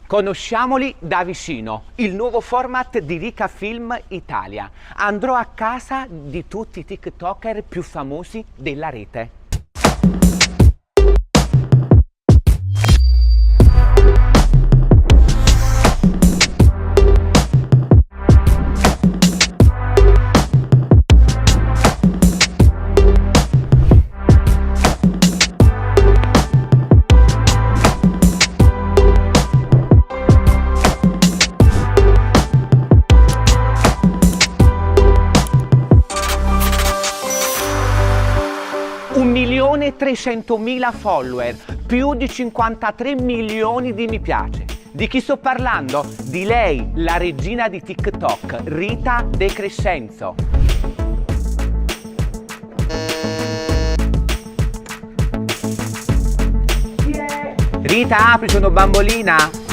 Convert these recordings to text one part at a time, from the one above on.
Conosciamoli da vicino, il nuovo format di Rica Film Italia. Andrò a casa di tutti i TikToker più famosi della rete. Un 1.300.000 follower, più di 53 milioni di mi piace. Di chi sto parlando? Di lei, la regina di TikTok, Rita De Crescenzo. Rita, apri, sono bambolina.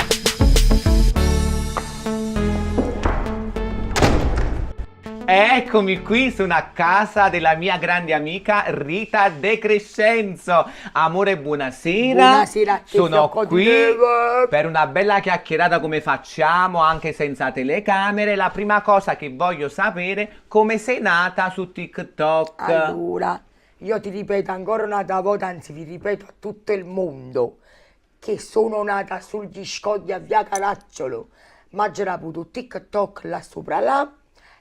Eccomi qui, sono a casa della mia grande amica Rita De Crescenzo. Amore, buonasera. Buonasera, sono qui per una bella chiacchierata come facciamo, anche senza telecamere. La prima cosa che voglio sapere, come sei nata su TikTok? Allora, io ti ripeto ancora un'altra volta, anzi vi ripeto a tutto il mondo, che sono nata sugli scogli a via Caracciolo, ma c'era avuto TikTok là sopra là.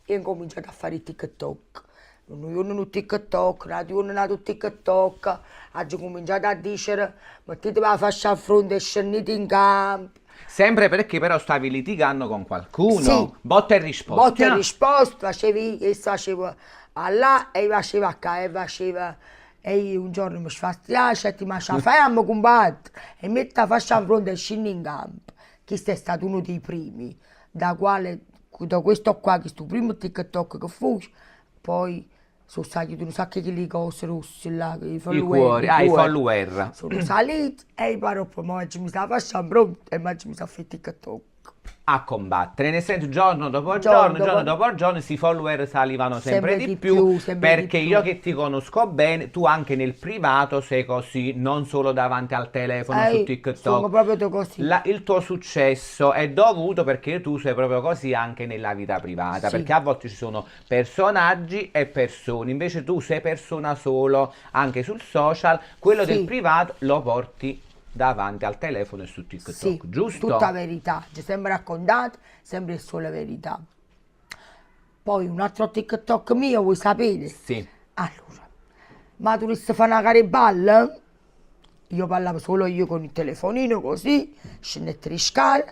E ho incominciato a fare TikTok. Io non ho TikTok, io non ho TikTok. Ho cominciato a dire, mettete la fascia a fronte e scendete in campo. Sempre perché però stavi litigando con qualcuno. Sì. Botta e risposta. Botta e risposta, facevi, e facevo a là e facevo a qua, e facevo. E io un giorno mi sfastiace e mi faccio, fammi combattere. E metti la fascia a fronte e scendi in campo. Questo è stato uno dei primi, da questo qua, questo primo TikTok che fui, poi sono stati un sacco di cose rosse là, i follower. I follower. Sono saliti e poi mi stava facendo pronto e mi stava a fare TikTok. A combattere, nel senso giorno dopo giorno, questi follower salivano sempre di più, perché io che ti conosco bene, tu anche nel privato sei così, non solo davanti al telefono su TikTok. Sono proprio così. Il tuo successo è dovuto perché tu sei proprio così anche nella vita privata, Sì. perché a volte ci sono personaggi e persone, invece tu sei persona solo anche sul social, quello del privato lo porti davanti al telefono e su TikTok, sì, giusto? Tutta verità, c'è sempre raccontato, sempre solo verità. Poi un altro TikTok mio, vuoi sapere? Sì. Allora, ma tu dovresti fare una cariballa? Io parlavo solo io con il telefonino così, scendette di scala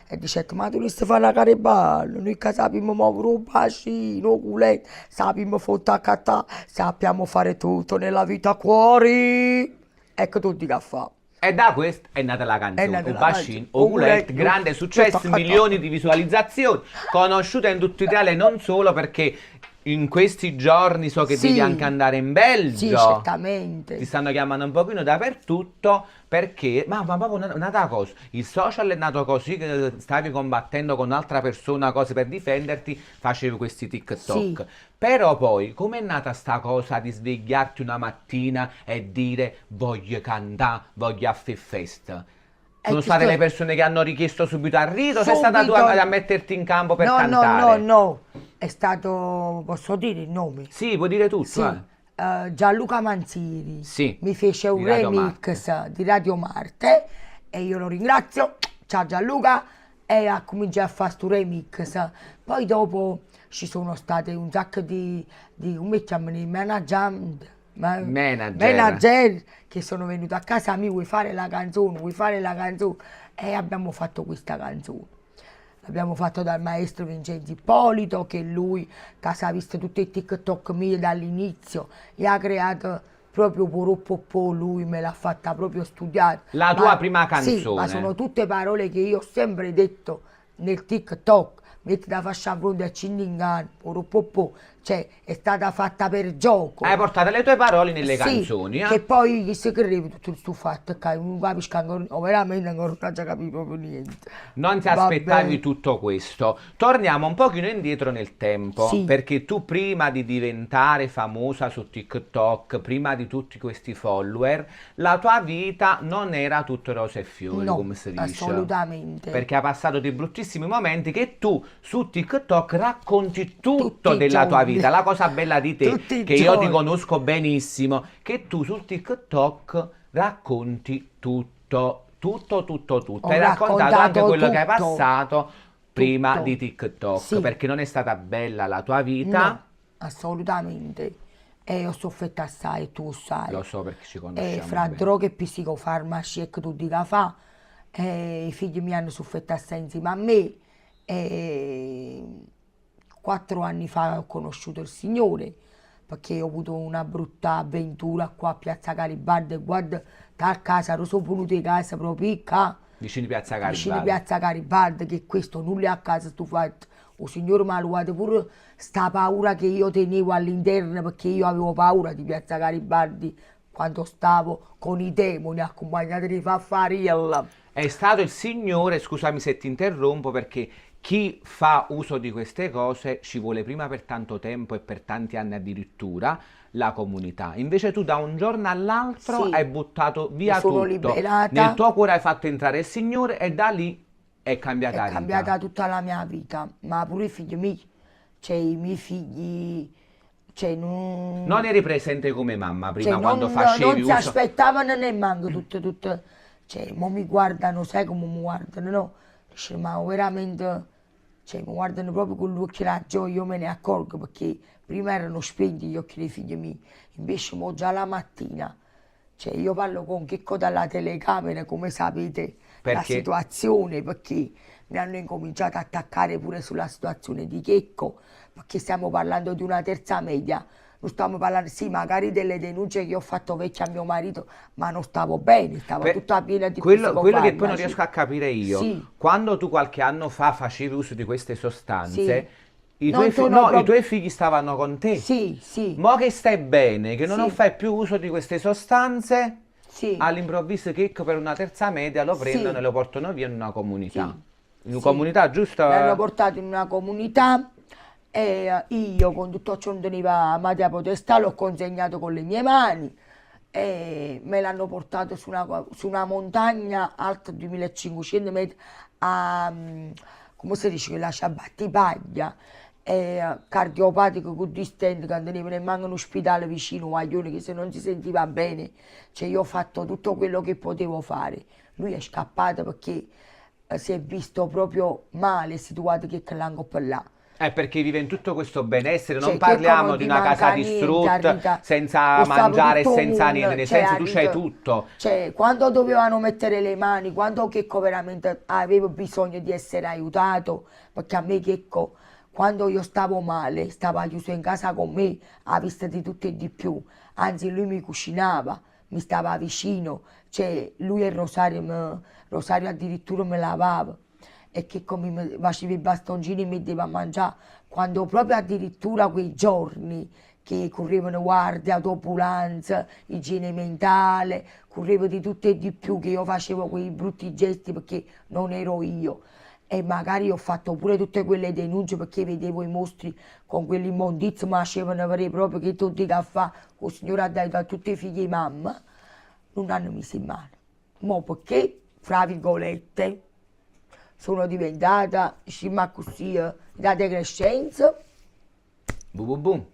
e dicette, ma tu dovresti fare una cariballa, noi che sappiamo muovere un bacino, un culetto, sappiamo fottare, sappiamo fare tutto nella vita cuori. Ecco tutti che fa. E da questo è nata la canzone, nata O la Bacin, canzone, O Gulet, grande successo, milioni di visualizzazioni, conosciuta in tutto Italia e non solo, perché in questi giorni so che devi anche andare in Belgio. Sì, certamente. Ti stanno chiamando un pochino dappertutto perché, ma proprio un'altra cosa, il social è nato così che stavi combattendo con un'altra persona cose per difenderti, facevi questi TikTok. Sì. Però poi, com'è nata sta cosa di svegliarti una mattina e dire voglio cantare, voglio a festa? Sono state le persone che hanno richiesto subito a Rito o sei stata tu a metterti in campo per cantare? No, è stato, posso dire il nome? Sì, puoi dire tutto. Sì. Gianluca Manziri mi fece un remix di Radio Marte e io lo ringrazio, ciao Gianluca, e ha cominciato a fare questo remix. Poi dopo ci sono state un sacco di come chiamano, manager che sono venuti a casa mia, vuoi fare la canzone, e abbiamo fatto questa canzone. L'abbiamo fatto dal maestro Vincenzo Ippolito, che lui, che ha visto tutti i TikTok miei dall'inizio, e ha creato proprio Poropopò, lui me l'ha fatta proprio studiare. La tua prima canzone? Sì, ma sono tutte parole che io ho sempre detto nel TikTok. Metti la fascia a fronte a Cindingano, Poropopò, cioè è stata fatta per gioco. Hai portato le tue parole nelle Sì, canzoni, che poi chi si credeva tutto questo fatto, che non capisco ancora, veramente ancora non ci capisco proprio niente. Non ti Vabbè. aspettavi tutto questo. Torniamo un pochino indietro nel tempo, Sì. perché tu prima di diventare famosa su TikTok, prima di tutti questi follower, la tua vita non era tutto rose e fiori, No, come si dice. assolutamente. Perché hai passato dei bruttissimi momenti che tu su TikTok racconti tutto Tutti i della tua giorni. vita. La cosa bella di te, Tutti i che io ti giorni. conosco benissimo, che tu su TikTok racconti tutto. Ho Hai raccontato anche raccontato quello che hai tutto. passato prima Tutto. di TikTok, Sì. perché non è stata bella la tua vita. No, assolutamente. E ho sofferto assai, tu sai. Lo so perché ci E conosciamo fra bene. droghe e psicofarmaci e che tu dica fa, i figli mi hanno sofferto assai insieme a me. E 4 anni fa ho conosciuto il Signore, perché ho avuto una brutta avventura qua a Piazza Garibaldi. Guarda, da casa ero solo venuto in casa proprio qua, Vicino di Piazza vicino a Garibaldi. Piazza Garibaldi, che questo nulla è a casa sto fatto. Il Signore mi ha luato pure sta paura che io tenevo all'interno, perché io avevo paura di Piazza Garibaldi quando stavo con i demoni accompagnati di Faffariella. È stato il Signore, scusami se ti interrompo, perché chi fa uso di queste cose ci vuole prima per tanto tempo e per tanti anni addirittura la comunità. Invece tu da un giorno all'altro Sì. hai buttato via Mi sono tutto. liberata. Nel tuo cuore hai fatto entrare il Signore e da lì è cambiata È la vita. cambiata tutta la mia vita, ma pure i figli miei, cioè i miei figli, cioè Non eri presente come mamma prima cioè, quando non facevi si uso. aspettavano nemmeno tutte, cioè, mo mi guardano, sai come mi guardano, no? Dice, ma veramente, cioè, mi guardano proprio con gli occhi da gioia, io me ne accorgo, perché prima erano spenti gli occhi dei figli miei, invece mo già la mattina, cioè, io parlo con Checco dalla telecamera, come sapete, la Perché? situazione, perché mi hanno incominciato a attaccare pure sulla situazione di Checco, perché stiamo parlando di una terza media. Non stiamo parlando, sì, magari delle denunce che ho fatto vecchie a mio marito, ma non stavo bene, stavo tutta piena di quello che poi non psicofarmaci. riesco a capire io, Sì. quando tu qualche anno fa facevi uso di queste sostanze, Sì. i Non tuoi, sono no, proprio- i tuoi figli stavano con te. Sì, sì, Mo che stai bene, che non Sì. fai più uso di queste sostanze, sì. all'improvviso Checco per una terza media lo Sì. prendono e lo portano via in una comunità. Sì. In una Sì. comunità, giusto? Mi hanno portato in una comunità e io con tutto ciò non teniva Matia Potestà, l'ho consegnato con le mie mani e me l'hanno portato su una montagna alta 2500 metri a, come si dice, quella Battipaglia, cardiopatico con distenti, che non teneva nemmeno un ospedale vicino, guaglione, che se non si sentiva bene, cioè io ho fatto tutto quello che potevo fare. Lui è scappato perché si è visto proprio male situato che l'hanno per là. Perché vive in tutto questo benessere, Cioè, non che parliamo come di ti una casa manca niente, distrutta, Rita. senza Lo stavo mangiare e tutto senza un- niente, nel cioè, senso tu c'hai Rita, tutto. Cioè, quando dovevano mettere le mani, quando Checco veramente avevo bisogno di essere aiutato, perché a me Checco, quando io stavo male, stava chiuso in casa con me, a vista di tutto e di più, anzi lui mi cucinava, mi stava vicino, cioè lui e Rosario addirittura me lavava e che come mi faceva i bastoncini e mi metteva a mangiare, quando proprio addirittura quei giorni che correvano guardie, autoambulanza, igiene mentale, correvo di tutto e di più, che io facevo quei brutti gesti perché non ero io. E magari ho fatto pure tutte quelle denunce perché vedevo i mostri con quell'immondizia, ma facevano vedere proprio che tutti che fa, il Signore ha dato a tutti i figli di mamma, non hanno messo in mano. Mo perché, fra virgolette, sono diventata, scimma così, da decrescenza. Boom, boom, boom.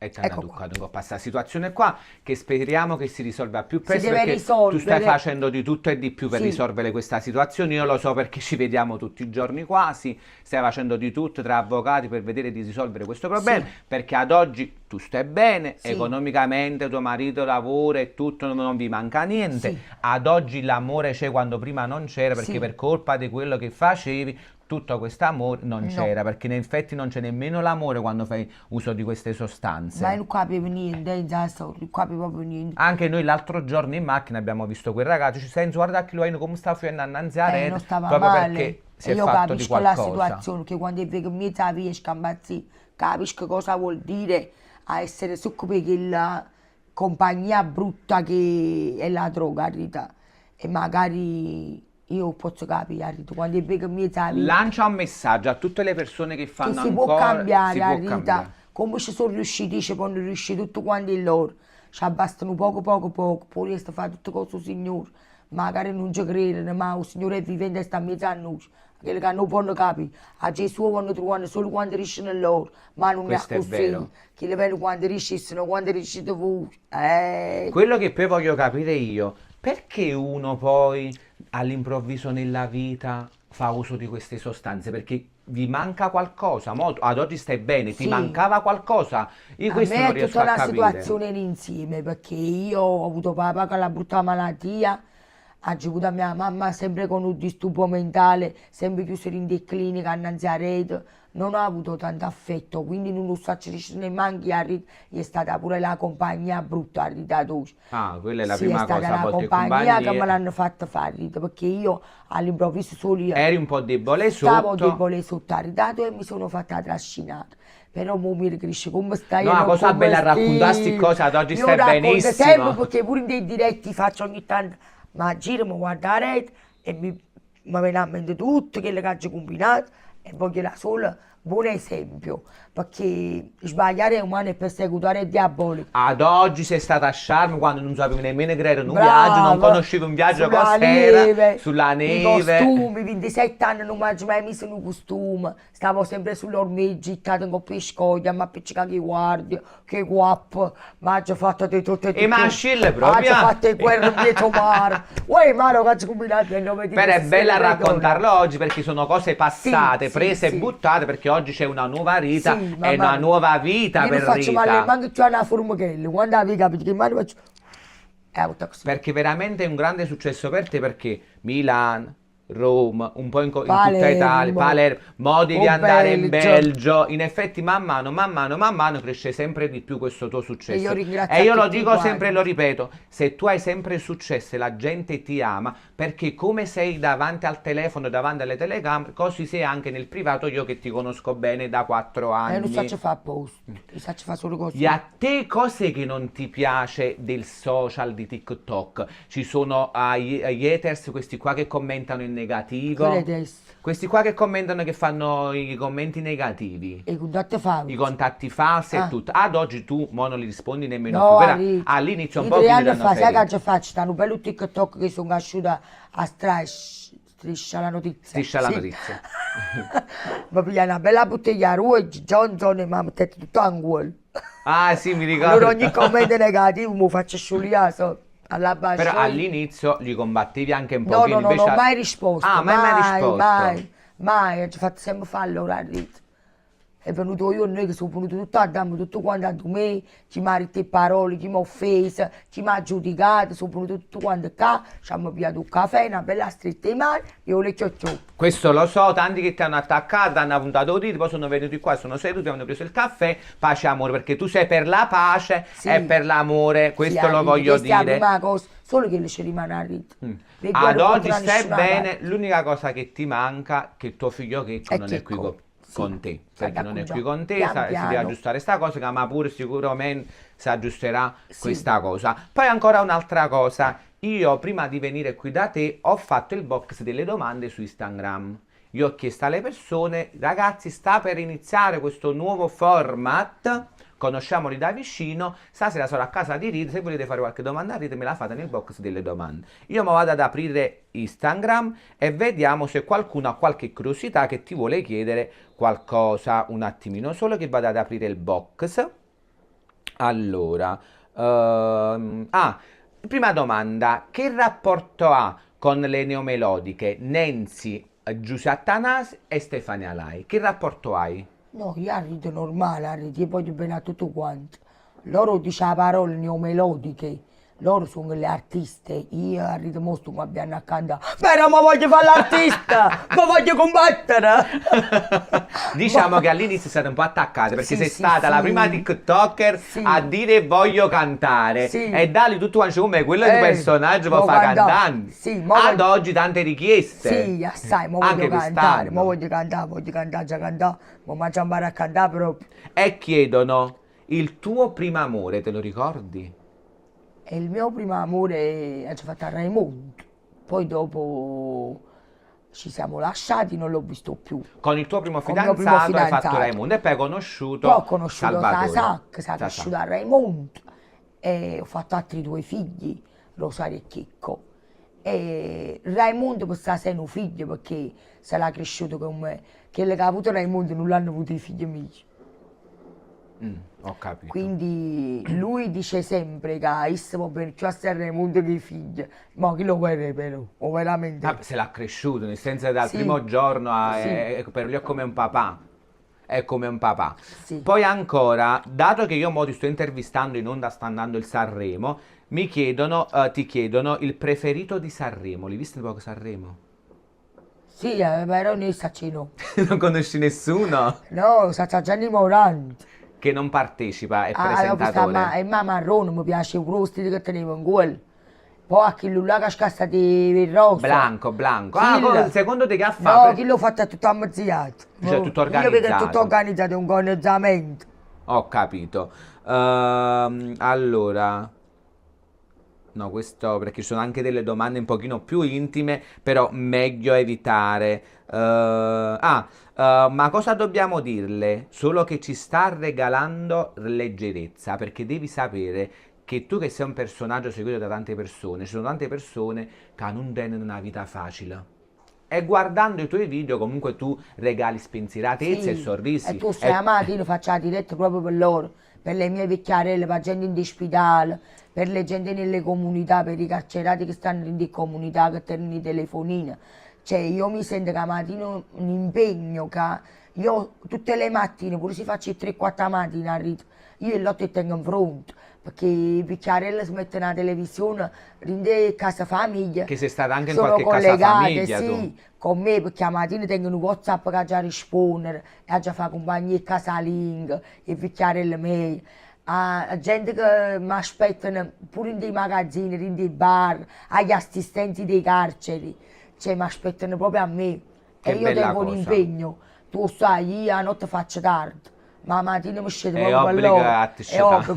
E ti hanno Ecco qua. toccato un po' questa situazione qua, che speriamo che si risolva al più presto, deve perché tu risolvere. stai facendo di tutto e di più per Sì. risolvere questa situazione. Io lo so perché ci vediamo tutti i giorni quasi, stai facendo di tutto tra avvocati per vedere di risolvere questo problema, Sì. perché ad oggi tu stai bene, Sì. economicamente tuo marito lavora e tutto, non vi manca niente. Sì. Ad oggi l'amore c'è quando prima non c'era, perché Sì. per colpa di quello che facevi tutto questo amore non No. c'era, perché in effetti non c'è nemmeno l'amore quando fai uso di queste sostanze. Ma io non capivo niente, non capivo proprio niente. Anche noi l'altro giorno in macchina abbiamo visto quel ragazzo, ci stai guarda che lui come sta facendo annanziare, Non stava proprio male. perché si E è io fatto di capisco la qualcosa. situazione, che quando vedo in mezzo a via scampazzì, capisco cosa vuol dire a essere succubi quella compagnia brutta che è la droga, Rita. E magari io posso capire, Rita, quando vedo in mezzo a via, Lancia un messaggio a tutte le persone che che fanno si può ancora... Si cambiare, può Rita. cambiare. Come ci sono riusciti, ci possono riuscire tutti quanti loro. Ci bastano poco, poco, poco, poi riesco a fare tutte cose il Signore. Magari non ci credono, ma il Signore è vivente e sta in mezzo a noi. Quelli che non possono capire, a Gesù vanno trovare solo quando riescono loro, ma non Questo è è così. vero. Che le vedono quando riescono, quando riuscite voi. Quello che poi voglio capire io, perché uno poi all'improvviso nella vita fa uso di queste sostanze? Perché vi manca qualcosa? Ad oggi stai bene, ti Sì. mancava qualcosa? Io A questo me non è riesco tutta a una capire. situazione insieme, perché io ho avuto papà con la brutta malattia, ha avuto mia mamma sempre con un disturbo mentale, sempre chiusa in clinica, innanzi a rete, non ho avuto tanto affetto, quindi non lo so nemmeno chi è stata pure la compagnia brutta a Rita Toci. Ah, quella è la Sì, è prima stata cosa, a la volte compagnia che me compagnie. l'hanno fatta fare, Rita, perché io all'improvviso solo io Eri un po' debole stavo sotto. debole sotto a Ritato e mi sono fatta trascinare. Però mo mi riconosci come stai No, e la non cosa come bella è raccontare stai. sti cose, ad oggi Io stai racconto benissimo. sempre perché pure in dei diretti faccio ogni tanto, ma giro, mi guardo la rete e mi viene a mente tutto quello che ho combinato e voglio la sola buon esempio, perché sbagliare è umano e persecutare è diabolico. Ad oggi sei stata a Sharm quando non sapevi nemmeno che era un Brava, viaggio, non conoscevi un viaggio sulla cos'era, neve, sulla i neve. costumi, 27 anni non mi ho mai messo un costume, stavo sempre sull'ormeggio, gittata in coppia scoglia, mi appiccicato i guardie, che guappo, mi ho fatto di tutto e di E più. mascelle proprio. Ho fatto le guerre in mezzo mare, uè mare che ho combinato nel nome di Però è Cristo, bella se le raccontarlo oggi perché sono cose passate, Sì, sì, prese e sì. buttate, perché oggi c'è una nuova Rita Sì, e una nuova vita io non per faccio male Rita. manco più a una formichella, quando avevi capito che male faccio... È avuto così. Perché veramente è un grande successo per te perché Milan, Roma, un po' in tutta Palermo, Italia, Palermo, mo devi o andare in Belgio. Belgio. In effetti man mano cresce sempre di più questo tuo successo. E io ringrazio E io a lo tutti dico quanti. sempre e lo ripeto, se tu hai sempre successo e la gente ti ama, perché come sei davanti al telefono, davanti alle telecamere, così sei anche nel privato, io che ti conosco bene da 4 anni. Non so fare post, io so fare solo cose. E a te cos'è che non ti piace del social di TikTok? Ci sono gli haters, questi qua che commentano in negativo. Che adesso? Questi qua che commentano, che fanno i commenti negativi. E con date fame. I contatti falsi e Ah. tutto. Ad oggi tu mo non li rispondi nemmeno No, più. Però Arito. all'inizio un Io po' 3 ti anni danno fa, sai ferito. che faccio? Stanno bello TikTok che sono cresciuta a striscia la notizia. Striscia la Sì. notizia. Mi piglia una bella bottiglia Ruege Johnson e mi mettete tutto in gol. Ah sì, mi ricordo. Allora ogni commento negativo mi faccio sciuliare so, alla base. Però all'inizio li combattevi anche un No, pochino. no, non invece ho mai risposto. Ah, mai risposto. Mai. Ho fatto sempre fallo ora a Rita. È venuto io, noi che sono venuti tutto a dammo, tutto quanto a me, chi mi ha detto parole, chi mi ha offeso, chi mi ha giudicato, sono venuti tutto quanto qua, ci hanno pigliato un caffè, una bella stretta di mano, io le cioccio. Questo lo so, tanti che ti hanno attaccato, hanno puntato i diti, poi sono venuti qua, sono seduti, hanno preso il caffè, pace e amore, perché tu sei per la pace Sì. e per l'amore, questo lo voglio Questa è la dire. prima cosa, solo che le ci rimane a Rita. Le Ad guerre oggi contro stai nessuna bene, parte. l'unica cosa che ti manca è che tuo figlio Checco È non è qui Checco, sì. con te, perché Guarda, non è già, qui con te, pian si deve piano. aggiustare sta cosa, ma pure sicuramente si aggiusterà Sì. questa cosa. Poi ancora un'altra cosa, io prima di venire qui da te ho fatto il box delle domande su Instagram. Io ho chiesto alle persone, ragazzi, sta per iniziare questo nuovo format, conosciamoli da vicino, stasera sarò a casa di Rita, se volete fare qualche domanda a Rita me la fate nel box delle domande. Io mi vado ad aprire Instagram e vediamo se qualcuno ha qualche curiosità che ti vuole chiedere qualcosa, un attimino solo che vado ad aprire il box. Allora, prima domanda, che rapporto ha con le neomelodiche Nancy, Giuseppe Attanasi e Stefania Lai? Che rapporto hai? No, io a Rita normale, a Rita, io voglio bene a tutto quanto. Loro dicevano parole neomelodiche, loro sono le artiste, io a Rita Mosto mi abbiamo a cantare, però ma voglio fare l'artista, ma voglio combattere! Diciamo che all'inizio siete un po' attaccate perché Sì, sei sì, stata la sì. prima TikToker Sì. a dire voglio cantare Sì. e da lì tutto quanto come quello di personaggio può mo fare cantare. cantante. Sì, mo Ad voglio- oggi tante richieste. Sì, assai, mo Anche voglio cantare, quest'anno. voglio cantare, già cantare, mo mangiare imparare a cantare proprio. E chiedono il tuo primo amore, te lo ricordi? E il mio primo amore ci fatto a Raimondo, poi dopo ci siamo lasciati, non l'ho visto più. Con il tuo primo Con il mio fidanzato, primo hai fatto fidanzato. Raimondo e poi hai conosciuto Poi ho conosciuto Salvatore. Sasac, sono cresciuta a Raimondo e ho fatto altri 2 figli, Rosario e Chicco. E Raimondo per stare un figlio perché se l'ha cresciuto con me, che che ha avuto Raimondo non l'hanno avuto i figli miei. Ho capito. Quindi lui dice sempre che io bene più a stare Raimondo che i figli, ma chi lo vuole però, o veramente. Ah, se l'ha cresciuto, nel senso che dal Sì. primo giorno Sì. per lui è come un papà. È come un papà. Sì. Poi ancora, dato che io mo ti sto intervistando in onda, sta andando il Sanremo, ti chiedono il preferito di Sanremo. L'hai visto un po' Sanremo? Sì, però noi facciamo. Non conosci nessuno No, sta Gianni Morandi. che non partecipa, è Ho visto presentatore. il marrone, mi piace il crostito che tenevo in quel. Poi a chi là che scassa di rosa. Blanco, Blanco. Chi Secondo te che ha No, fatto? chi l'ho fatto è tutto ammazziato. Cioè, tutto Io vedo che è organizzato. tutto organizzato, è un organizzamento. Ho capito. Allora, no, questo perché ci sono anche delle domande un pochino più intime, però meglio evitare. Ma cosa dobbiamo dirle? Solo che ci sta regalando leggerezza, perché devi sapere che tu che sei un personaggio seguito da tante persone, ci sono tante persone che non hanno una vita facile. E guardando i tuoi video comunque tu regali spensieratezza e Sì, sorrisi. e tu sei amato, io faccio la diretta proprio per loro, per le mie vecchiarelle, per la gente in ospedale, per le gente nelle comunità, per i carcerati che stanno in comunità, che tengono i telefonini. Cioè io mi sento che la mattina un impegno, che io tutte le mattine, pure se faccio 3-4 mattine a ritmo, io il lotto tengo in fronte, perché i picchiarelli si mettono la televisione, rinde casa famiglia. Che sei stata anche in Sono qualche casa collegate, famiglia, sì, tu. con me, perché la mattina tengono un WhatsApp che già rispondere, e già fa compagnia casalinga, e picchiarelli miei. A gente che mi aspettano pure nei magazzini, nei bar, agli assistenti dei carceri, cioè mi aspettano proprio a me. Che E io bella tengo un cosa. impegno, tu sai, io a notte faccio tardi, ma la mattina mi scedo È proprio per obbligo loro. a È scegliere. ovvio,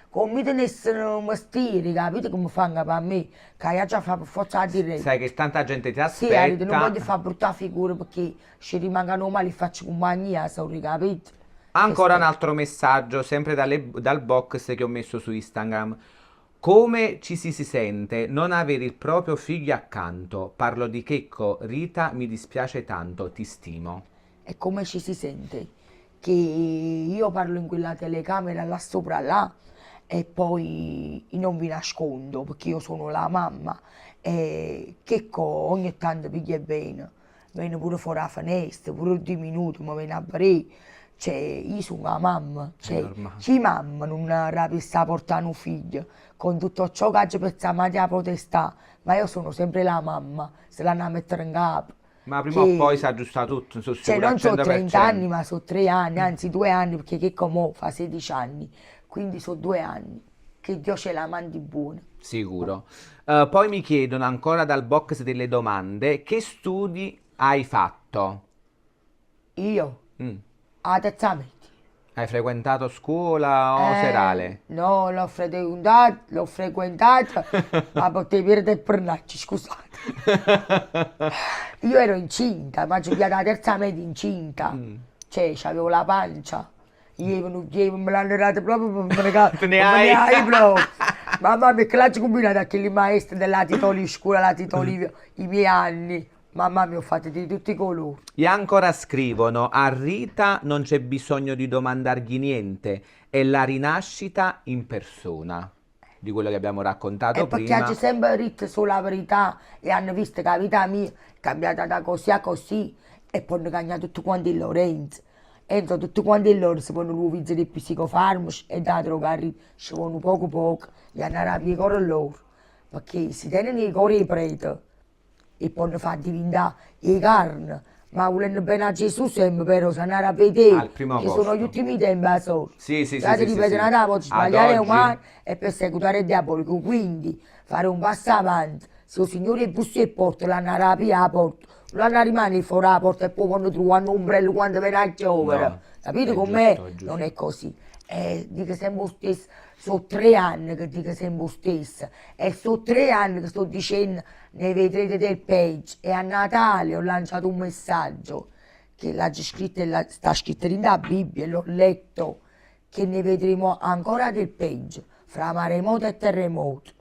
con me tenessero un mestiere, capite come fanno per me, che io già fa per forza la diretta. Sai che tanta gente ti Sì, Aride, non voglio aspetta. fare brutta figura perché ci rimangono male e faccio compagnia, sorry, capito? Ancora un Questo- altro messaggio, sempre dal box che ho messo su Instagram. Come si sente non avere il proprio figlio accanto? Parlo di Checco, Rita, mi dispiace tanto, ti stimo. E come ci si sente? Che io parlo in quella telecamera là sopra là e poi non vi nascondo perché io sono la mamma e che ogni tanto piglia bene, viene pure fuori la finestra, pure 2 minuti, mi viene a bere. Cioè, io sono la mamma, cioè, normale. chi mamma non rapista a portare un figlio con tutto ciò che ci pensiamo a protestare, ma io sono sempre la mamma, se l'hanno a mettere in capo. Ma prima o Che- poi si aggiusta tutto, sono Cioè, sicuro al non so 30 anni, 100%. ma sono 3 anni, anzi 2 anni, perché che come fa 16 anni, quindi sono 2 anni. Che Dio ce la mandi buona. Sicuro. Poi mi chiedono ancora dal box delle domande, che studi hai fatto? Io, Mm. a terza media. Hai frequentato scuola o serale? No, l'ho frequentata, ma potevo perdere per nacci, scusate. Io ero incinta, ma giocavo alla terza media incinta. Cioè, avevo la pancia. Io me l'hanno data proprio per me Te ne hai? proprio. Mamma mia, che l'ha combinata anche i maestri della Titoli scuola, la Titoli, i miei anni. Mamma mia, ho fatto di tutti i colori. E ancora scrivono, a Rita non c'è bisogno di domandargli niente, è la rinascita in persona, di quello che abbiamo raccontato E perché prima. hanno sempre detto sulla verità e hanno visto che la vita mia è cambiata da così a così e poi hanno cagnato tutti quanti in Lorenzo. E insomma, tutti quanti loro si fanno l'uvilizzo dei psicofarmaci e da drogare, ci vanno poco poco, gli hanno arrabbiato i cuori loro, perché si tengono i cuori ai preti e poi fa diventare le carne, ma volendo bene a Gesù sempre però se andare a vedere Al primo che posto. sono gli ultimi tempi a solo. Sì, sì, Già sì, ti sì, ripeto sì. una volta, Ad sbagliare è oggi- umano e persecutare è diabolico, quindi fare un passo avanti, se il Signore bussa e porta, l'hanno arrabbiato la porta, l'hanno rimane fuori la porta e poi quando trovano un ombrello quando viene a giovere, No, capite è com'è? giusto, è giusto. Non è così. Dico sempre lo stesso, sono 3 anni che dico sempre lo stesso e sono 3 anni che sto dicendo ne vedrete del peggio e a Natale ho lanciato un messaggio che l'ha già scritto sta scritto nella Bibbia e l'ho letto che ne vedremo ancora del peggio fra maremoto e terremoto.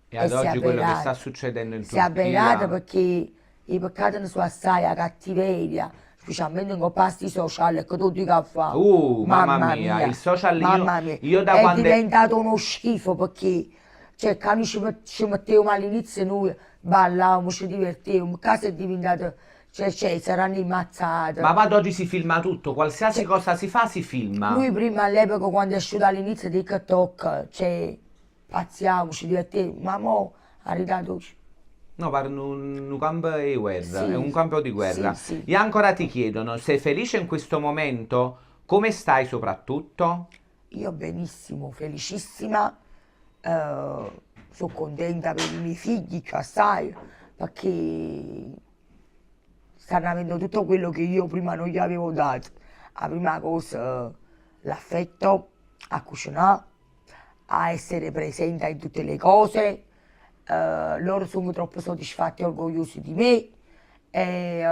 E ad si è oggi quello che avverato. sta succedendo in Si è avverato Turchia... perché i peccati sono assai, la cattiveria, specialmente in pasti sociali, che tu dica a fare. Mamma mia, il social Mamma mia, io da è quando... diventato uno schifo perché, cioè, quando ci mettevamo all'inizio noi ballavamo, ci divertivamo, casa è diventato, cioè, saranno immazzate. Ma ad oggi si filma tutto, qualsiasi cosa si fa si filma. Lui prima all'epoca quando è uscito all'inizio di TikTok, cioè, pazziamo, ci divertivamo, ma mo' ha ridato... No, parlo un campo di guerra, Sì, è un campo di guerra. sì. E ancora ti chiedono, sei felice in questo momento? Come stai soprattutto? Io benissimo, felicissima, sono contenta per i miei figli, che assai, perché stanno avendo tutto quello che io prima non gli avevo dato. La prima cosa, l'affetto, a cucinare, a essere presente in tutte le cose. Loro sono troppo soddisfatti e orgogliosi di me. E,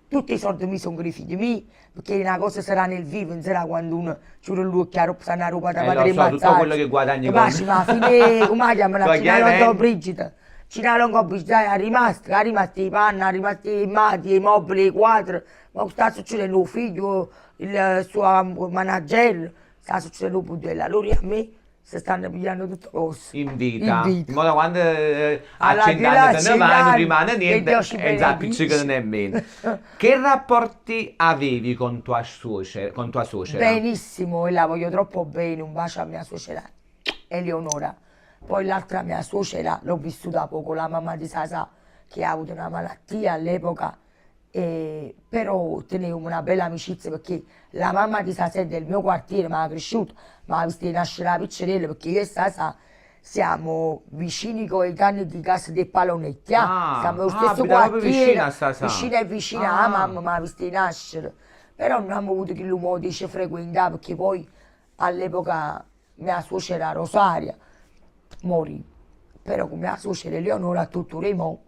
tutti i soldi mi sono per i figli miei, perché una cosa sarà nel vivo, non sarà quando uno giuro lui chiaro sa una roba da padre Lo so, tutto quello che guadagni con... ma alla fine, come la chiamano? Con Cinala chiaramente- con Brigida. Cinala con Brigida è rimasti i panni, è rimasti i mati, i mobili, i quadri, ma sta succedendo il figlio, il suo manager, sta succedendo un budella. Loro e a me si stanno pigliando tutte cose. in vita. In In modo quando a Alla 100 fine a anni te ne 100 vai, non anni, rimane che niente Dio ci e benedice. zappiccicano nemmeno. Che rapporti avevi con tua suocera? Benissimo, e la voglio troppo bene, un bacio a mia suocera Eleonora. Poi l'altra mia suocera l'ho vissuta poco, la mamma di Sasà, che ha avuto una malattia all'epoca, però tenevamo una bella amicizia perché la mamma di Sasà è del mio quartiere, mi ha cresciuto, mi ha visto nascere la piccerella perché io e Sasà siamo vicini coetanei di casa dei Palonetti, siamo nello stesso abita proprio quartiere, vicino a Sasà. vicino e vicino, la mamma mi ha visto nascere. Però non abbiamo avuto che l'uomo dice frequentare perché poi all'epoca mia suocera Rosaria morì. Però con mia suocera Eleonora a tutto il mo.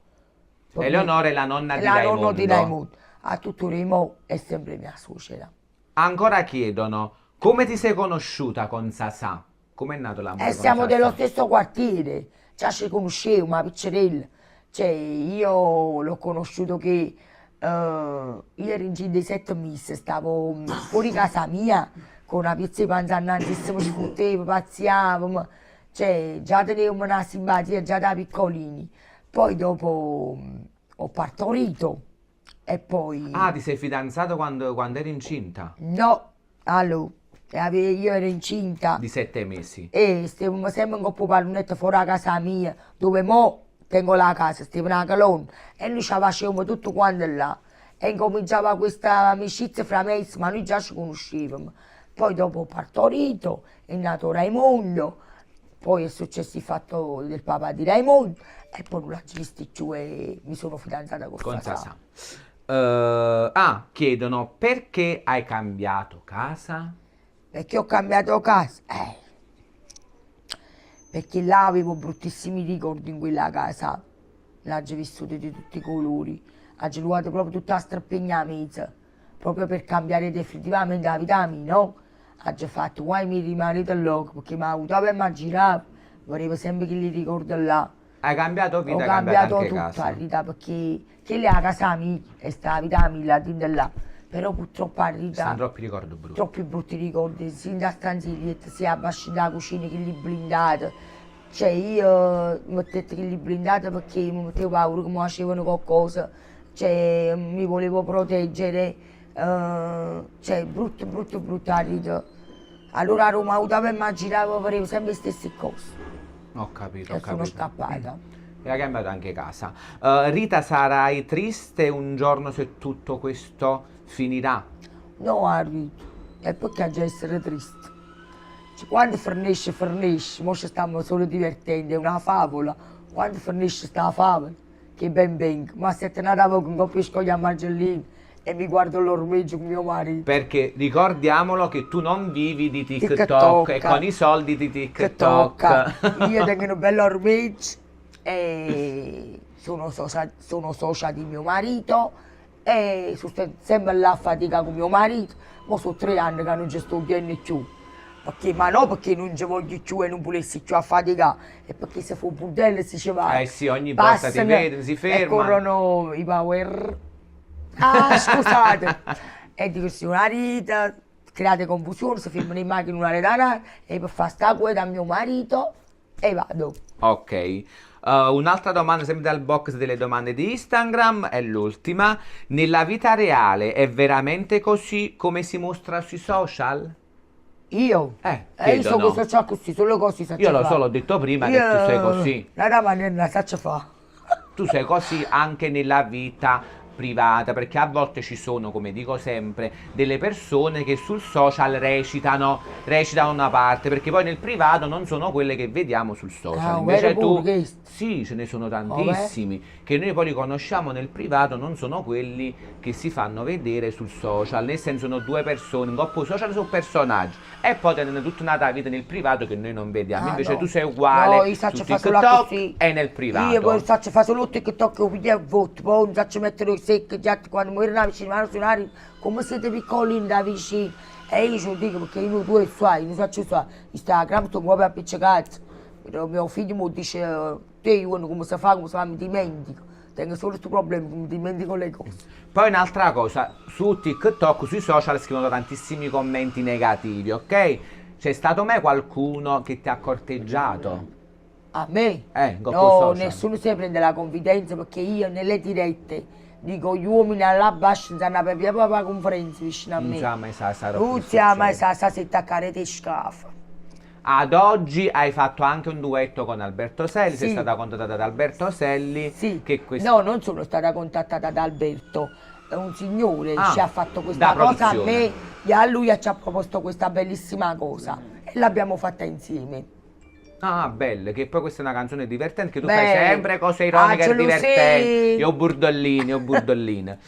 Eleonora è la nonna di La nonna di Raimondo. Raimondo. A tutto il mo è sempre mia suocera. Ancora chiedono, come ti sei conosciuta con Sasà? Come è nato l'amore con Siamo Sasà? dello stesso quartiere, già ci conoscevo, ma piccerella. Cioè, io l'ho conosciuto che io ero in giro dei 7 mesi, stavo fuori casa mia con una pizza di panza annanzissimo, ci fottevamo, pazziavamo, cioè già tenevamo una simpatia già da piccolini. Poi dopo ho partorito e poi... Ah, ti sei fidanzato quando eri incinta? No, allora, io ero incinta. Di 7 mesi. E stavamo sempre in coppa pallonetto fuori a casa mia, dove mo tengo la casa, stavamo a Calon, e noi ci facevamo tutto quanto là. E incominciava questa amicizia fra me, ma noi già ci conoscevamo. Poi dopo ho partorito, è nato Raimondo, poi è successo il fatto del papà di Raimondo, e poi non l'ho visto più e mi sono fidanzata con Sasà. Sasà. Chiedono perché hai cambiato casa? Perché ho cambiato casa? Perché là avevo bruttissimi ricordi in quella casa. L'ho già vissuta di tutti i colori. Ho trovato proprio tutta la strappegnamezza. Proprio per cambiare definitivamente la vita mia, no? Ho già fatto, guai mi rimanete loco, perché mi ha avuto per immaginare, volevo sempre che li ricordo là. Hai cambiato vita, Ho hai cambiato cambiato anche tutta casa. la vita, perché che lì è la casa mia, è stata la vita mia là dentro là. Però purtroppo a Rita... Sono troppi ricordi brutti. Troppi brutti ricordi, sia da stanziglietta, sia a basci della cucina che li blindati. Cioè io mi mettevo che li blindati perché mi mettevo paura che mi facevano qualcosa, cioè mi volevo proteggere Cioè, brutto la vita. Allora a Roma auto immaginavo, facevo sempre le stesse cose. Ho capito, E ho sono capito. scappata. E ha cambiato anche casa. Rita, sarai triste un giorno se tutto questo finirà? No, Arvito, e perché già essere triste? Cioè, quando finisce, finisce, mo ci stiamo solo divertendo, è una favola. Quando finisce sta favola, che ben venga, ma se te ne davo con coppia scoglia a Margellini e mi guardo l'ormeggio con mio marito. Perché ricordiamolo che tu non vivi di TikTok, TikTok. e con i soldi di Che TikTok. tocca. Io tengo un bello ormeggio e sono socia di mio marito e sto sempre là a fatica con mio marito, ma sono 3 anni che non ci sto più più. Perché, ma non perché non ci voglio più e non volessi più a faticare, è perché se fa un bordello si ci va. Eh sì, ogni volta ti vedono, si E fermano. corrono i power. Ah, scusate! E dico, signora Rita, create confusione, si fermano in macchina una retana e per fare sta guida a mio marito e vado. Ok. Un'altra domanda, sempre dal box delle domande di Instagram, è l'ultima. Nella vita reale è veramente così come si mostra sui social? Io? Io chiedo, so no. cosa c'ho così, solo così faccio Io lo fare. so, l'ho detto prima che tu sei così. La maniera faccio fare. Tu sei così anche nella vita privata, perché a volte ci sono, come dico sempre, delle persone che sul social recitano una parte, perché poi nel privato non sono quelle che vediamo sul social. Ah, Invece vero tu, pure questo? sì, ce ne sono tantissimi, che noi poi li conosciamo nel privato, non sono quelli che si fanno vedere sul social, nel senso sono due persone, un coppio social sono personaggi, e poi tengono tutta una vita nel privato che noi non vediamo. Invece No. tu sei uguale No, io su faccio fare solo TikTok così. e nel privato. Io poi faccio fare solo TikTok e video e voto, poi non faccio mettere i secchi, gli altri quando muoiono vicino a suonare, come siete piccolini da vicino. E io ce lo dico perché io tu e suoi, non faccio suoi, Instagram sto proprio appiccicato. Mio figlio mi dice, te io come si fa, mi dimentico. Tengo solo questo problema, mi dimentico le cose. Poi un'altra cosa, su TikTok, sui social scrivono tantissimi commenti negativi, ok? C'è stato mai qualcuno che ti ha corteggiato? A me? In coppia No, social. nessuno si prende la confidenza perché io nelle dirette dico gli uomini alla bascia non sanno per via proprio la conferenza vicino a Non me. c'è mai stato Non c'è mai sa si attaccare te scafa. Ad oggi hai fatto anche un duetto con Alberto Selli, sei Sì. stata contattata da Alberto Selli. Sì. Che questo... No, non sono stata contattata da Alberto. È un signore Ah, ci ha fatto da questa cosa a produzione. me e a lui ci ha proposto questa bellissima cosa e l'abbiamo fatta insieme. Ah, belle, che poi questa è una canzone divertente, che tu Beh, fai sempre cose ironiche ah, e divertenti. gelosia. Io burdolline,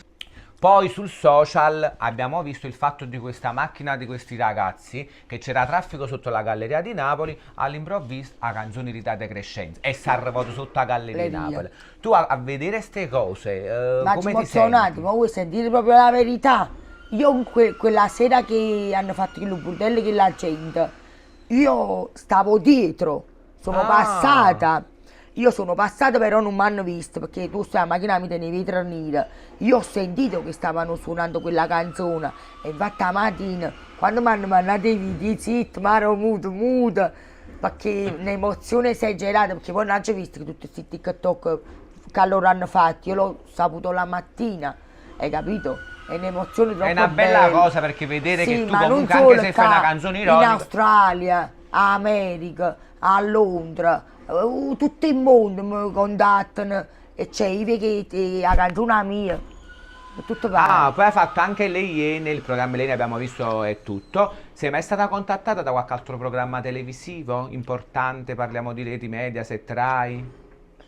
Poi sul social abbiamo visto il fatto di questa macchina di questi ragazzi, che c'era traffico sotto la Galleria di Napoli, all'improvviso a canzoni ritate crescenti e si è arrivato sotto la Galleria di Galleria. Napoli. Tu a vedere queste cose, Ma ci come ti emozionati, senti? ma vuoi sentire proprio la verità? Io quella sera che hanno fatto il bordello che la gente, io stavo dietro, sono Ah. passata. Io sono passata però non mi hanno visto perché tu stai a macchina mi tenevi tranquilla. Io ho sentito che stavano suonando quella canzone e infatti la mattina quando mi hanno mandato i video zitto, ma ero muto, perché un'emozione esagerata perché poi non ho visto che tutti questi TikTok che loro hanno fatto, io l'ho saputo la mattina, hai capito? È un'emozione troppo È una bella cosa perché vedere che tu ma non comunque solo anche se fai una qua, canzone in ironica. Australia, a America, a Londra, tutto il mondo mi contattano e c'è i vecchietti, la canzone mia, tutto va. Ah, poi hai fatto anche Le Iene, il programma Le Iene abbiamo visto è tutto. Sei mai stata contattata da qualche altro programma televisivo importante? Parliamo di reti Mediaset, Rai?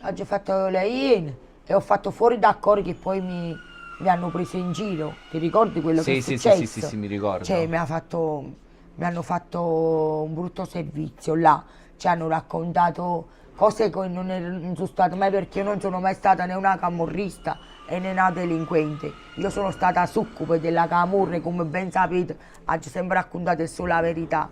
Oggi ho fatto le Iene e ho fatto fuori d'accordo che poi mi hanno preso in giro. Ti ricordi quello che è Sì, successo? sì, mi ricordo. Cioè, mi hanno fatto un brutto servizio là. Ci hanno raccontato cose che non sono state mai perché io non sono mai stata né una camorrista e né una delinquente. Io sono stata succube della camorra e come ben sapete, oggi sempre raccontate solo la verità.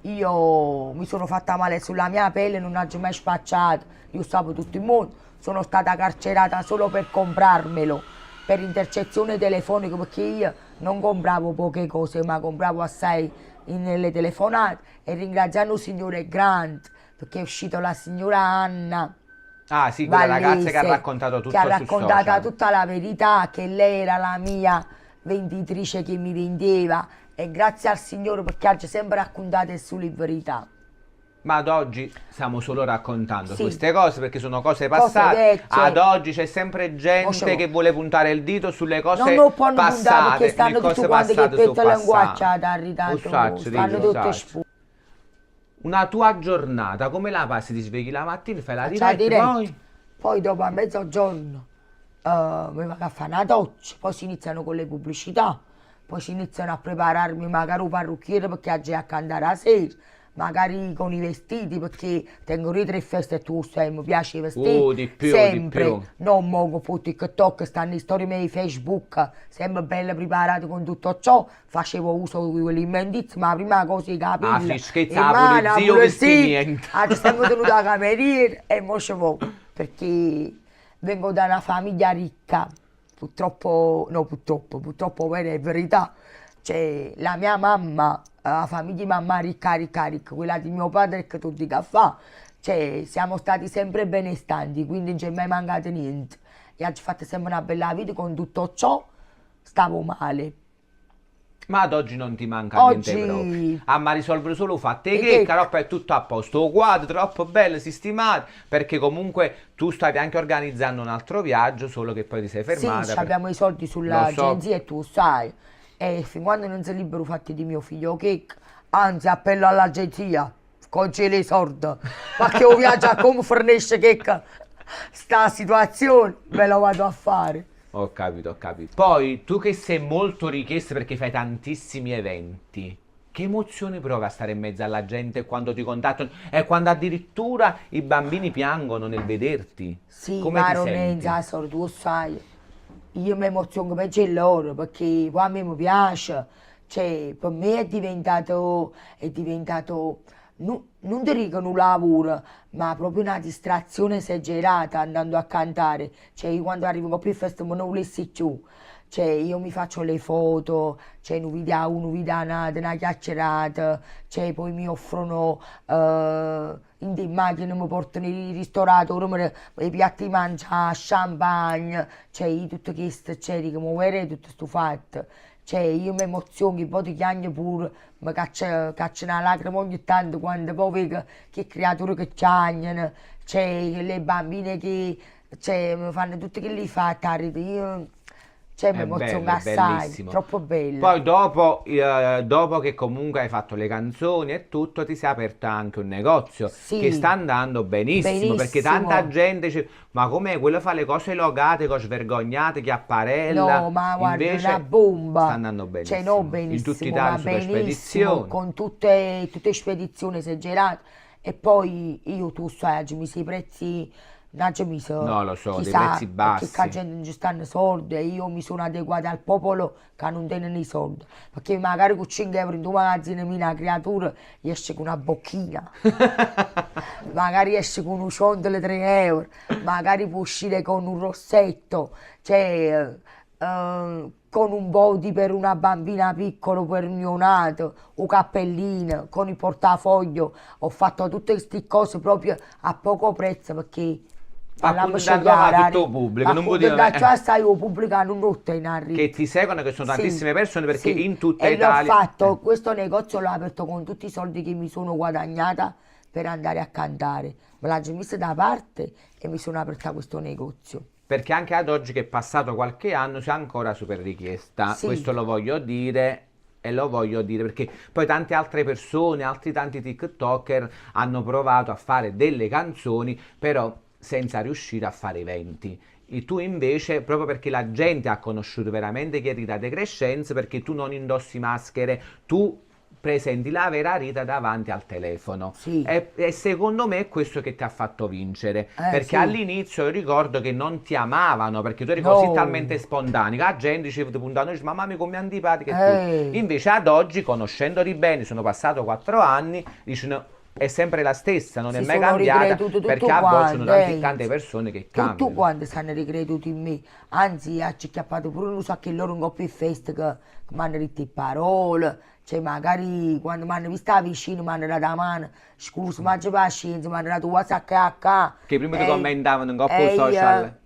Io mi sono fatta male sulla mia pelle, non ho mai spacciato, io stavo tutto il mondo, sono stata carcerata solo per comprarmelo, per intercezione telefonica, perché io non compravo poche cose, ma compravo assai nelle telefonate e ringraziando il signore Grant, perché è uscita la signora Anna. Ah sì, quella ragazza che ha Vallese, raccontato tutto che ha sul raccontato social. tutta la verità, che lei era la mia venditrice che mi vendeva e grazie al Signore perché ha sempre raccontato sulle verità. Ma ad oggi stiamo solo raccontando Sì. queste cose perché sono cose Cose passate. vecchie. Ad oggi c'è sempre gente Mo che vuole puntare il dito sulle cose Non lo possono puntare passate. perché stanno le cose tutti quanti che passate sono petto linguaccia passate. da ritardo, Usacci, stanno dico, tutte usacci. spu. Una tua giornata, come la passi? Ti svegli la mattina, fai la Faccia diretta, diretta. Poi dopo a mezzogiorno mi vado a fare una doccia, poi si iniziano con le pubblicità, poi si iniziano a prepararmi magari un parrucchiere perché oggi è a cantare la sera, magari con i vestiti perché tengo le 3 feste e tu sai, mi piace i vestiti, di più, sempre, di più. non mo con TikTok, stanno in storie miei Facebook, sempre belle preparate con tutto ciò, facevo uso di quell'immendizio, ma la prima cosa i capelli, Ah, fischezza, e la mano, pulizia, pure vesti sì, niente. oggi siamo tenuti a cameriere e mo ci vo, perché vengo da una famiglia ricca, purtroppo vera è verità. Cioè, la mia mamma, la famiglia di mamma ricca, quella di mio padre che tu dica fa. Cioè, siamo stati sempre benestanti, quindi non c'è mai mancato niente. E oggi fatto sempre una bella vita, con tutto ciò stavo male. Ma ad oggi non ti manca Oggi- niente proprio. Ah, ma risolvere solo fatte E che che- però poi è tutto a posto. Un quadro troppo bello, sistemato. Perché comunque tu stavi anche organizzando un altro viaggio, solo che poi ti sei fermata. Sì, per- abbiamo i soldi Lo so. sull'agenzia e tu sai. E fin quando non si libero fatti di mio figlio che anzi appello all'agenzia, congela i soldi. Ma che io viaggio come fornisce che sta situazione me lo vado a fare. Ho capito, ho capito. Poi tu che sei molto richiesto perché fai tantissimi eventi. Che emozione provi a stare in mezzo alla gente quando ti contattano e quando addirittura i bambini piangono nel vederti? Sì, Come ma ti non è senti? in tu sai. Io mi emoziono peggio di loro perché poi a me mi piace. Cioè, per me è diventato non ti dico un lavoro, ma proprio una distrazione esagerata andando a cantare. Cioè, io quando arrivo più in festa non volessi più. Cioè, io mi faccio le foto, cioè, un video una chiacchierata, cioè, poi mi offrono in macchina, mi portano i ristoratori, i piatti di mangiare, champagne, cioè, io tutto questo, cioè, che mi vedere tutto sto fatto. Cioè, io mi emoziono, che poi ti chiamo pure, mi caccia una lacrima ogni tanto quando poi vedo che creature che piangono, cioè, le bambine che, cioè, mi fanno tutte che li fa tardi, io, cioè, mi È emoziono bello, è assai, bellissimo. troppo bello. Poi dopo che comunque hai fatto le canzoni e tutto, ti sei aperta anche un negozio Sì. che sta andando benissimo, perché Benissimo. tanta gente dice, ma com'è, quello fa le cose logate, cose svergognate, chiapparella, No, ma guarda, invece una bomba. sta andando benissimo. Cioè, no, benissimo, In tutta Italia ma super benissimo, spedizioni. con tutte spedizioni esagerate. E poi io, tu sai, oggi mi si prezzi, oggi mi so, No, lo so, dei chissà, prezzi bassi. perché la gente non ci stanno soldi e io mi sono adeguata al popolo che non tiene i soldi. Perché magari con 5 euro in due magazzini una creatura esce con una bocchina. Magari esce con un ciondolo 3 euro, magari può uscire con un rossetto, cioè con un body per una bambina piccola per un neonato, un cappellino, con il portafoglio. Ho fatto tutte queste cose proprio a poco prezzo perché parliamoci Appuntando a chiaro, tutto pubblico, non poteva- da sai io pubblico non rotta in arrivo. Che ti seguono, che sono tantissime persone, perché sì. in tutta e Italia... l'ho fatto, questo negozio l'ho aperto con tutti i soldi che mi sono guadagnata per andare a cantare. Me l'ho già messa da parte e mi sono aperta questo negozio. Perché anche ad oggi che è passato qualche anno sei ancora super richiesta, Sì. questo lo voglio dire e lo voglio dire perché poi tante altre persone, altri tanti TikToker hanno provato a fare delle canzoni però senza riuscire a fare eventi. E tu invece, proprio perché la gente ha conosciuto veramente che è Rita De Crescenzo, perché tu non indossi maschere, tu presenti la vera Rita davanti al telefono. Sì. E secondo me è questo che ti ha fatto vincere, perché sì. all'inizio io ricordo che non ti amavano, perché tu eri No. così talmente spontanea, la gente diceva, ti puntano, dice, mamma mia come è antipatica e tutto. Eh. Invece ad oggi, conoscendoli bene, sono passati 4 anni, dicono, è sempre la stessa, non è Si mai sono cambiata, ricreduto tutto perché a volte sono quanto, tante persone che Tutto cambiano. quanto stanno ricreduti in me. Anzi, ha chiappato pure non so che loro non ho più festa che mi hanno detto parole. Cioè, magari quando mi hanno vista vicino, mi hanno dato la mano, scusa, ma c'è pazienza, mi hanno dato WhatsApp a Che prima ti commentavano un po' social.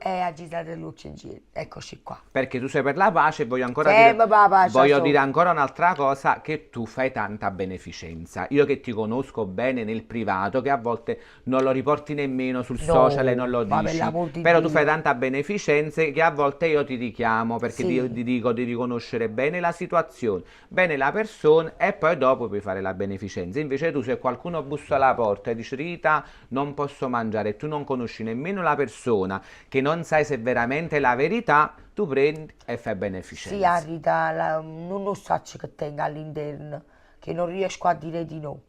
a Gisela dell'Uccengire, eccoci qua. Perché tu sei per la pace e voglio ancora Sempre per la pace, voglio so. dire ancora un'altra cosa, che tu fai tanta beneficenza. Io che ti conosco bene nel privato, che a volte non lo riporti nemmeno sul No, social e non lo ma per dici, l'amor di però tu Dio. fai tanta beneficenza che a volte io ti richiamo perché Sì. ti dico di riconoscere bene la situazione, bene la persona e poi dopo puoi fare la beneficenza. Invece tu, se qualcuno bussa alla porta e dice Rita non posso mangiare e tu non conosci nemmeno la persona, che non sai se è veramente la verità, tu prendi e fai beneficenza. Sì, Arita, non lo so che tengo all'interno, che non riesco a dire di no.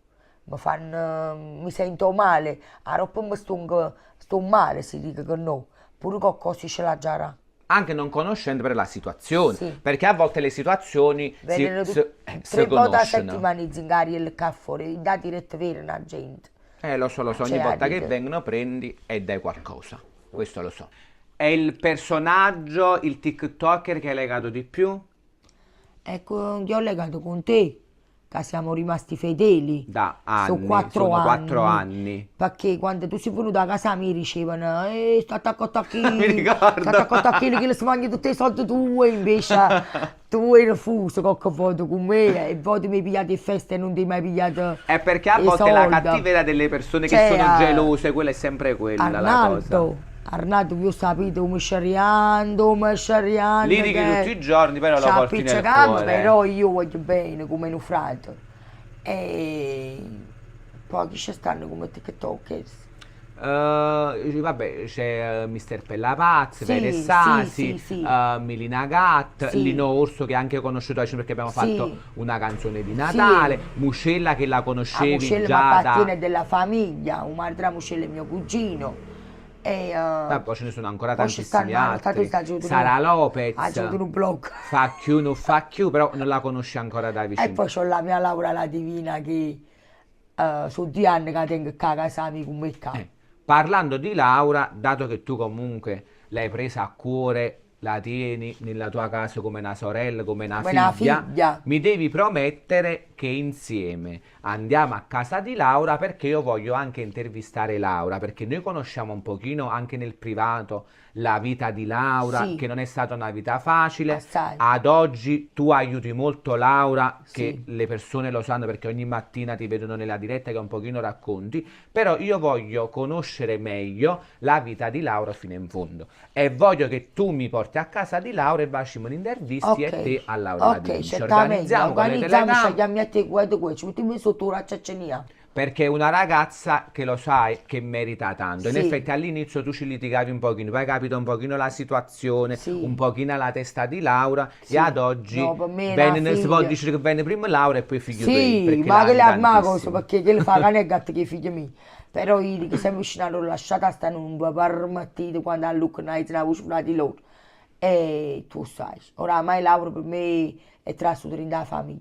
Mi sento male, a roba mi sto male se dico che no, pure qualcosa ce l'ha già. Anche non conoscendo per la situazione, Sì. perché a volte le situazioni Vengono si 3 volte a conoscono. settimana i zingari e il caffè, da diretta vera la gente. Lo so, ogni Cioè, volta che Arita. vengono prendi e dai qualcosa, questo lo so. È il personaggio, il TikToker che hai legato di più? Ecco, io ho legato con te, che siamo rimasti fedeli. Da anni, Sono 4 sono anni. 4 anni. Perché quando tu sei venuto a casa mi dicevano state a cottacchini, Mi ricordo. state a cottacchini che le si mangi tutti i soldi tuoi, invece tu hai refuso qualche volta con me e poi mi hai pigliato in festa e non ti hai mai pigliato È perché a i volte la soldi. cattiveria delle persone che Cioè, sono gelose, quella è sempre quella la cosa. Arnaldo, io sapete come scerriando, Litighi tutti i giorni, però lo porti nel cuore. però io voglio bene come un fratello. E poi chi ci stanno come TikTokers? Vabbè, c'è Mister Pellapaz, Sì, Vele Sasi, sì, sì, sì. Milina Gat, Sì. Lino Orso che anche ho conosciuto oggi perché abbiamo Sì. fatto una canzone di Natale, Muscella che la La conoscevi Muscella mi già da... appartiene della famiglia, un'altra Muscella è mio cugino. E, Poi ce ne sono ancora poi ci tantissimi stanno altri. altri, Sara Lopez, ha giocato in un blog. Fa Q, non fa Q, però non la conosci ancora da E vicino. poi c'ho la mia Laura la Divina che sono 2 anni che tengo a casa mia con me qua. Parlando di Laura, dato che tu comunque l'hai presa a cuore, la tieni nella tua casa come una sorella, come una Come una figlia, figlia. mi devi promettere che insieme andiamo a casa di Laura perché io voglio anche intervistare Laura, perché noi conosciamo un pochino anche nel privato la vita di Laura, Sì. che non è stata una vita facile. Assai. Ad oggi tu aiuti molto Laura, che Sì. le persone lo sanno perché ogni mattina ti vedono nella diretta che un pochino racconti, però io voglio conoscere meglio la vita di Laura fino in fondo e voglio che tu mi porti a casa di Laura e facciamo un'intervista e te a Laura Ok, Ladini. Ci certamente, organizziamo con le organizziamo, telecamere, scegliamo a te questo, ci mettiamo sotto la cecenia. perché è una ragazza che lo sai che merita tanto. In Sì. effetti all'inizio tu ci litigavi un pochino, poi hai capito un pochino la situazione, Sì. un pochino la testa di Laura Sì. e ad oggi No, per me è una si può figlia. dire che venne prima Laura e poi figlio tuo, Sì, perché ma che le l'ami ha cosa, tantissimo. perché che le fa cane e gatto che i figli miei. Però io che siamo vicini l'ho lasciata stanno un po' permettito quando a Luca Night ne avevo di loro. E tu sai, oramai Laura per me è trasferita dalla famiglia.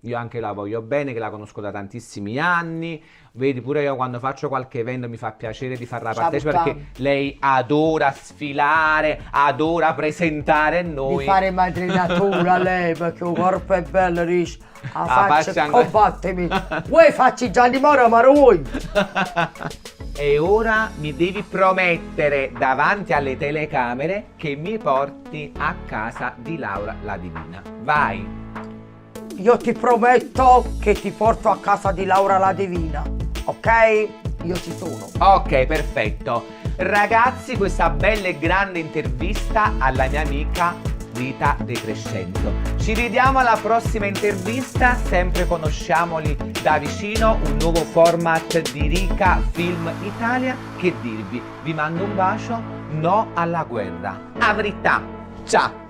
Io anche la voglio bene, che la conosco da tantissimi anni. Vedi, pure io quando faccio qualche evento mi fa piacere di farla Ciao, partecipare perché lei adora sfilare, adora presentare noi. Di fare madrinatura lei, perché il corpo è bello, riesce a Ah, faccia faccia, ancora- combattimi. Vuoi facci Gianni Moro, ma vuoi? E ora mi devi promettere davanti alle telecamere che mi porti a casa di Laura la Divina. Vai! Io ti prometto che ti porto a casa di Laura la Divina, ok? Io ci sono. Ok, perfetto. Ragazzi, questa bella e grande intervista alla mia amica Rita De Crescento. Ci vediamo alla prossima intervista, sempre conosciamoli da vicino, un nuovo format di Rica Film Italia. Che dirvi? Vi mando un bacio, no alla guerra. A verità. Ciao!